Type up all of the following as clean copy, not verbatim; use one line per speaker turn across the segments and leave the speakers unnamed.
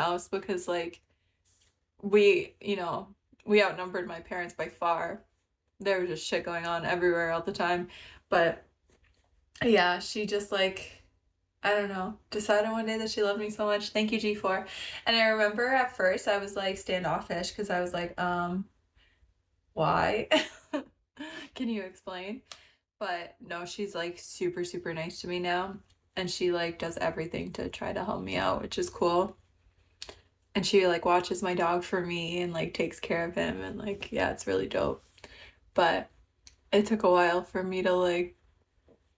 house because like we, we outnumbered my parents by far. There was just shit going on everywhere all the time. But yeah, she just like, I don't know, decided one day that she loved me so much. Thank you, G4. And I remember at first I was like standoffish because I was like, why? Can you explain? But no, she's like super, super nice to me now. And she like does everything to try to help me out, which is cool. And she like watches my dog for me and like takes care of him and like, yeah, it's really dope. But it took a while for me to like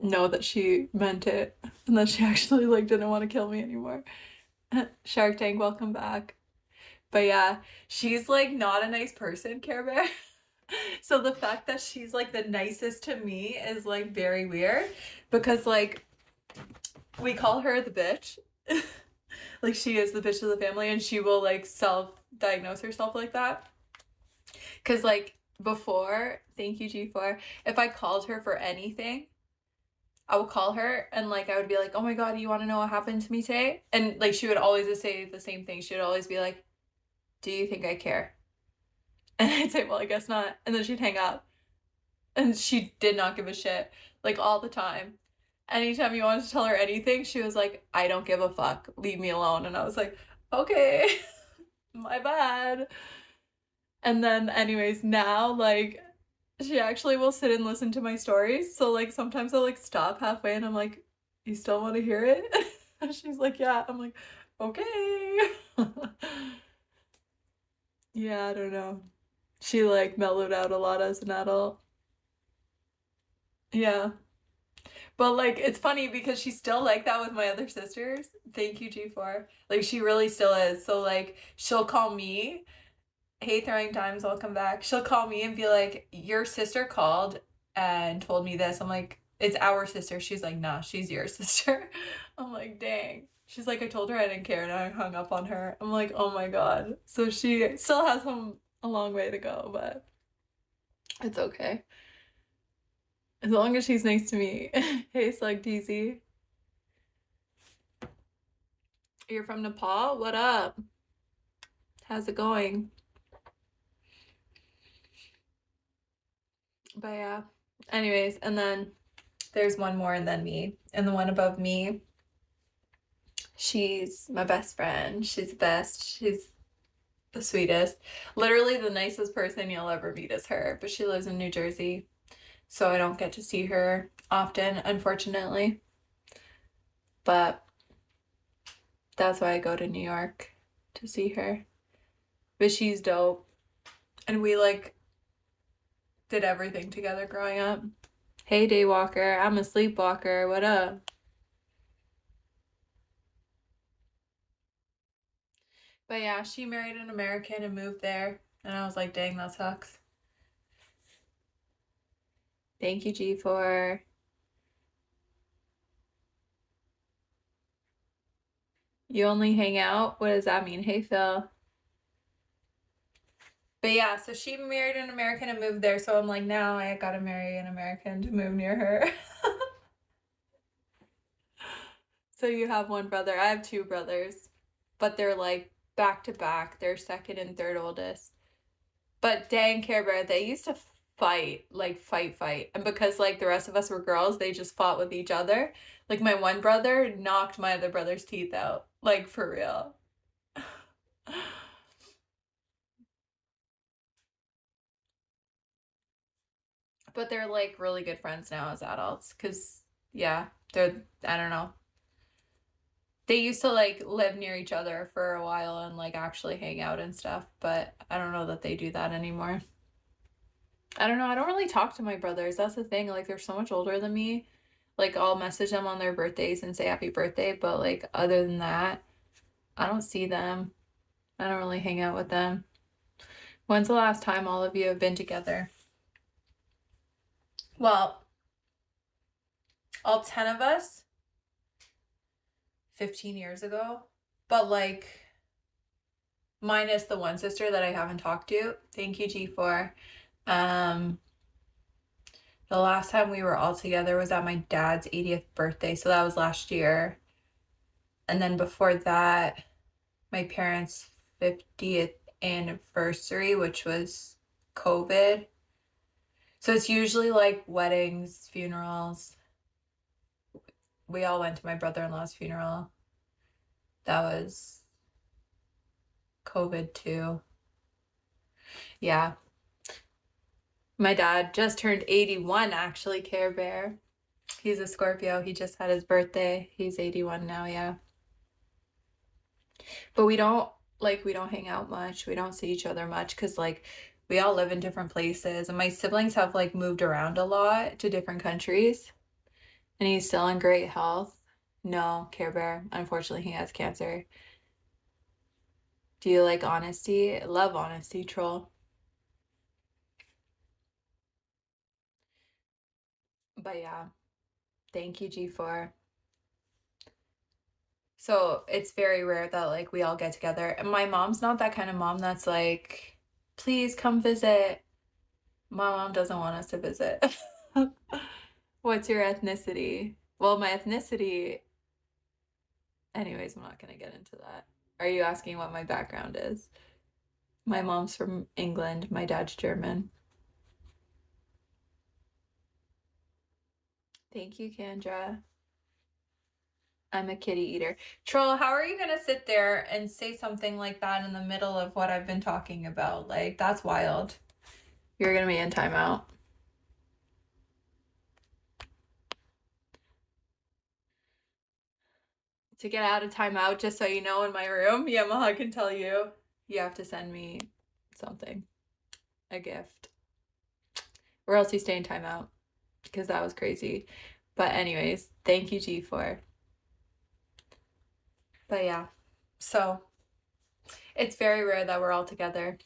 know that she meant it and that she actually like didn't want to kill me anymore. Shark Tank, welcome back. But yeah, she's like not a nice person, Care Bear. So the fact that she's like the nicest to me is like very weird because like we call her the bitch. Like she is the bitch of the family and she will like self-diagnose herself like that. Cause like before, thank you G4, if I called her for anything, I would call her and like I would be like, oh my god, you want to know what happened to me today? And like she would always just say the same thing. She would always be like, do you think I care? And I'd say, well, I guess not. And then she'd hang up. And she did not give a shit, like all the time. Anytime you wanted to tell her anything, she was like, I don't give a fuck. Leave me alone. And I was like, okay, my bad. And then anyways, now like she actually will sit and listen to my stories. So like sometimes I'll like stop halfway and I'm like, you still want to hear it? And she's like, yeah. I'm like, okay. Yeah, I don't know. She like mellowed out a lot as an adult. Yeah. But like it's funny because she's still like that with my other sisters. Thank you, G4. Like she really still is. So like she'll call me, hey throwing times, welcome back. She'll call me and be like, your sister called and told me this. I'm like, it's our sister. She's like, nah, she's your sister. I'm like, dang. She's like, I told her I didn't care and I hung up on her. I'm like, oh my god. So she still has a long way to go, but it's okay. As long as she's nice to me. Hey, Slug DZ. You're from Nepal? What up? How's it going? But yeah. Anyways, and then there's one more and then me. And the one above me, she's my best friend. She's the best. She's the sweetest. Literally the nicest person you'll ever meet is her. But she lives in New Jersey. So I don't get to see her often, unfortunately. But that's why I go to New York to see her. But she's dope. And we like did everything together growing up. Hey Daywalker, I'm a sleepwalker. What up? But yeah, she married an American and moved there. And I was like, dang, that sucks. Thank you, G4. You only hang out? What does that mean? Hey, Phil. But yeah, so she married an American and moved there. So I'm like, now I gotta marry an American to move near her. So you have one brother. I have two brothers, but they're like back to back. They're second and third oldest. But dang, Care Bear, they used to fight, like fight. And because like the rest of us were girls, they just fought with each other. Like my one brother knocked my other brother's teeth out. Like for real. But they're like really good friends now as adults because yeah, I don't know. They used to like live near each other for a while and like actually hang out and stuff, but I don't know that they do that anymore. I don't know. I don't really talk to my brothers. That's the thing. Like they're so much older than me. Like I'll message them on their birthdays and say happy birthday, but like other than that, I don't see them. I don't really hang out with them. When's the last time all of you have been together? Well, all 10 of us 15 years ago, but like minus the one sister that I haven't talked to. Thank you, G4. The last time we were all together was at my dad's 80th birthday, so that was last year. And then before that, my parents' 50th anniversary, which was COVID. So it's usually like weddings, funerals. We all went to my brother-in-law's funeral. That was COVID too. Yeah. My dad just turned 81, actually, Care Bear. He's a Scorpio. He just had his birthday. He's 81 now, yeah. But we don't hang out much. We don't see each other much because like we all live in different places and my siblings have like moved around a lot to different countries and he's still in great health. No, Care Bear. Unfortunately, he has cancer. Do you like honesty? Love honesty, troll. But yeah, thank you, G4. So it's very rare that like we all get together. And my mom's not that kind of mom that's like, please come visit. My mom doesn't want us to visit. What's your ethnicity? Well, my ethnicity, anyways, I'm not gonna get into that. Are you asking what my background is? My mom's from England, my dad's German. Thank you, Kendra. I'm a kitty eater. Troll, how are you gonna sit there and say something like that in the middle of what I've been talking about? Like, that's wild. You're gonna be in timeout. To get out of timeout, just so you know, in my room, Yamaha can tell you, you have to send me something, a gift, or else you stay in timeout, because that was crazy. But anyways, thank you, G4. But yeah, so it's very rare that we're all together.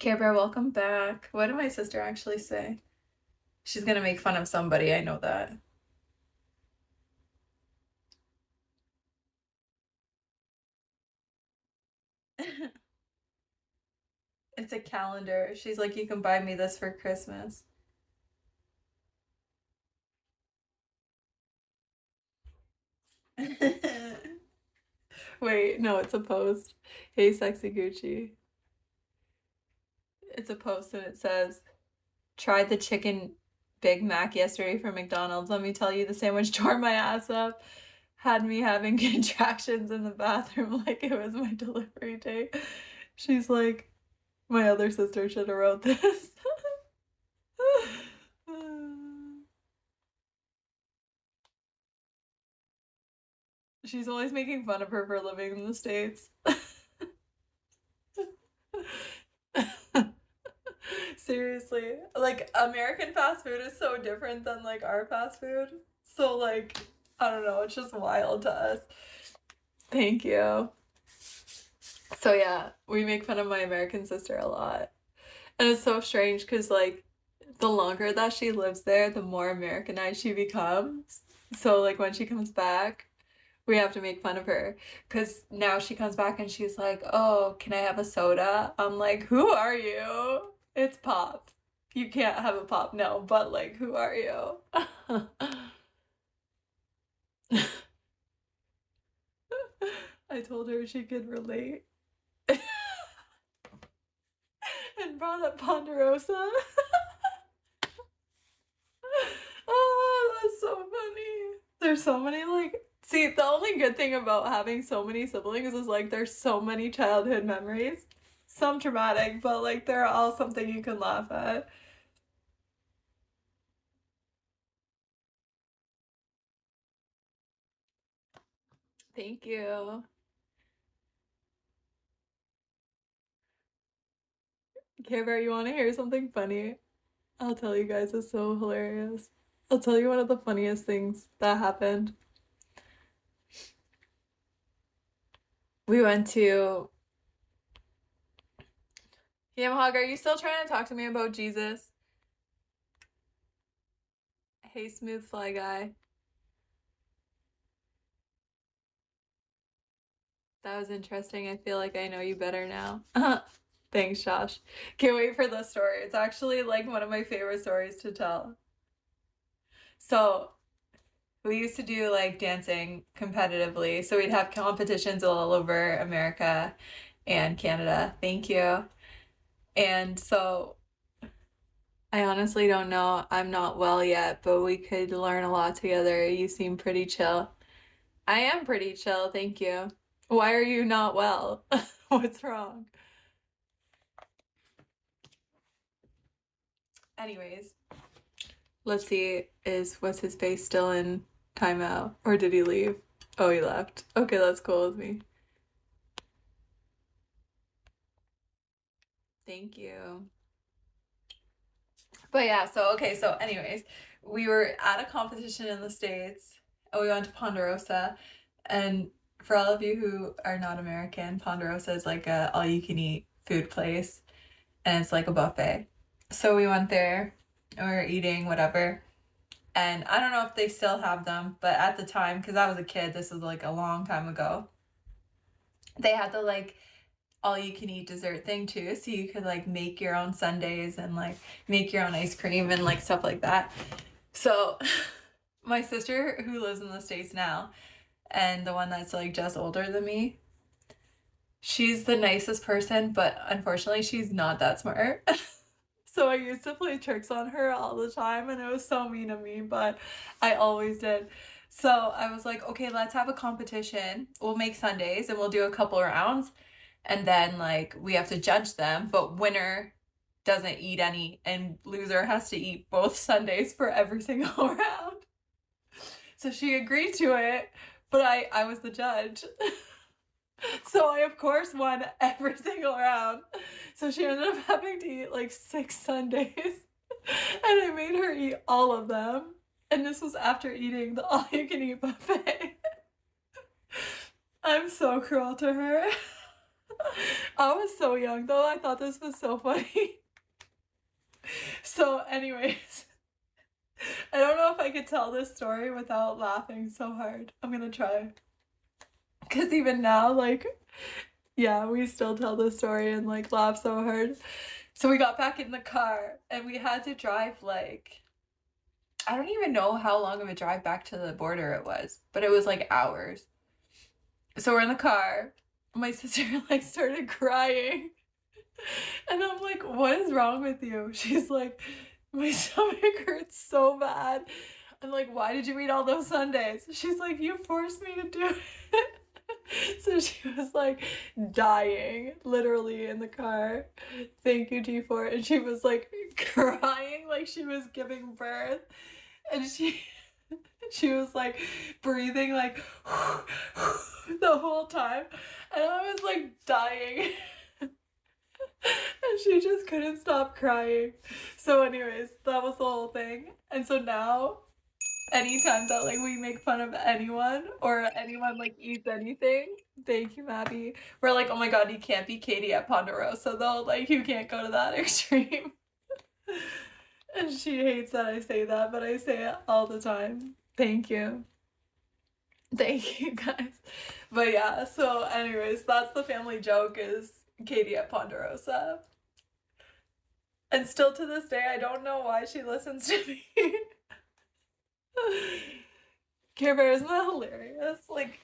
Care Bear, welcome back. What did my sister actually say? She's gonna make fun of somebody, I know that. It's a calendar. She's like, you can buy me this for Christmas. Wait, no, it's a post. Hey, sexy Gucci. It's a post and it says, tried the chicken Big Mac yesterday from McDonald's. Let me tell you, the sandwich tore my ass up. Had me having contractions in the bathroom like it was my delivery day. She's like, my other sister should have wrote this. She's always making fun of her for living in the States. Seriously, like American fast food is so different than like our fast food. So like, I don't know, it's just wild to us. Thank you. So yeah, we make fun of my American sister a lot. And it's so strange because like the longer that she lives there, the more Americanized she becomes. So like when she comes back, we have to make fun of her because now she comes back and she's like, "Oh, can I have a soda?" I'm like, "Who are you? It's pop. You can't have a pop, no, but like, who are you?" I told her she could relate and brought up Ponderosa. Oh, that's so funny. There's so many like see, the only good thing about having so many siblings is like there's so many childhood memories. Some traumatic, but like they're all something you can laugh at. Thank you. Care Bear, you want to hear something funny? I'll tell you guys, it's so hilarious. I'll tell you one of the funniest things that happened. We went to Yamhog, are you still trying to talk to me about Jesus? Hey, smooth fly guy. That was interesting. I feel like I know you better now. Thanks, Josh. Can't wait for this story. It's actually like one of my favorite stories to tell. So We used to do like dancing competitively, so we'd have competitions all over America and Canada. Thank you. And so I honestly don't know. I'm not well yet, but we could learn a lot together. You seem pretty chill. I am pretty chill, thank you. Why are you not well? What's wrong? Anyways, let's see, is what's his face still in timeout? Or did he leave? Oh, he left. Okay, that's cool with me. Thank you. But yeah, so okay, so anyways, we were at a competition in the States and we went to Ponderosa. And for all of you who are not American, Ponderosa is like a all you can eat food place and it's like a buffet. So we went there and we were eating whatever. And I don't know if they still have them, but at the time, because I was a kid, this was like a long time ago, they had the like all you can eat dessert thing too. So you could like make your own sundaes and like make your own ice cream and like stuff like that. So my sister who lives in the States now and the one that's like just older than me, she's the nicest person, but unfortunately she's not that smart. So I used to play tricks on her all the time and it was so mean of me, but I always did. So I was like, okay, let's have a competition. We'll make sundaes and we'll do a couple rounds and then like we have to judge them, but winner doesn't eat any and loser has to eat both sundaes for every single round. So she agreed to it, but I was the judge. So I of course won every single round. So she ended up having to eat like 6 sundaes. And I made her eat all of them. And this was after eating the all you can eat buffet. I'm so cruel to her. I was so young though. I thought this was so funny. So anyways, I don't know if I could tell this story without laughing so hard. I'm gonna try. Because even now, like, yeah, we still tell this story and like laugh so hard. So we got back in the car and we had to drive like, I don't even know how long of a drive back to the border it was, but it was like hours. So we're in the car. My sister like started crying. And I'm like, what is wrong with you? She's like, my stomach hurts so bad. I'm like, why did you eat all those sundaes? She's like, you forced me to do it. So she was like dying literally in the car. Thank you, G4. And she was like crying like she was giving birth. And she was like breathing like the whole time. And I was like dying. And she just couldn't stop crying. So anyways, that was the whole thing. And so now anytime that like we make fun of anyone or anyone like eats anything, thank you, Maddie. We're like, oh my god, you can't be Katie at Ponderosa though. Like you can't go to that extreme. And she hates that I say that, but I say it all the time. Thank you. Thank you guys. But yeah, so anyways, that's the family joke is Katie at Ponderosa. And still to this day, I don't know why she listens to me. Care Bear, isn't that hilarious? Like,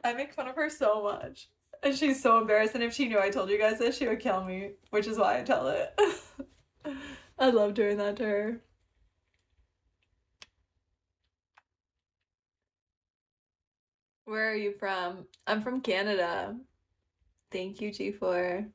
I make fun of her so much. And she's so embarrassed. And if she knew I told you guys this, she would kill me, which is why I tell it. I love doing that to her. Where are you from? I'm from Canada. Thank you, G4.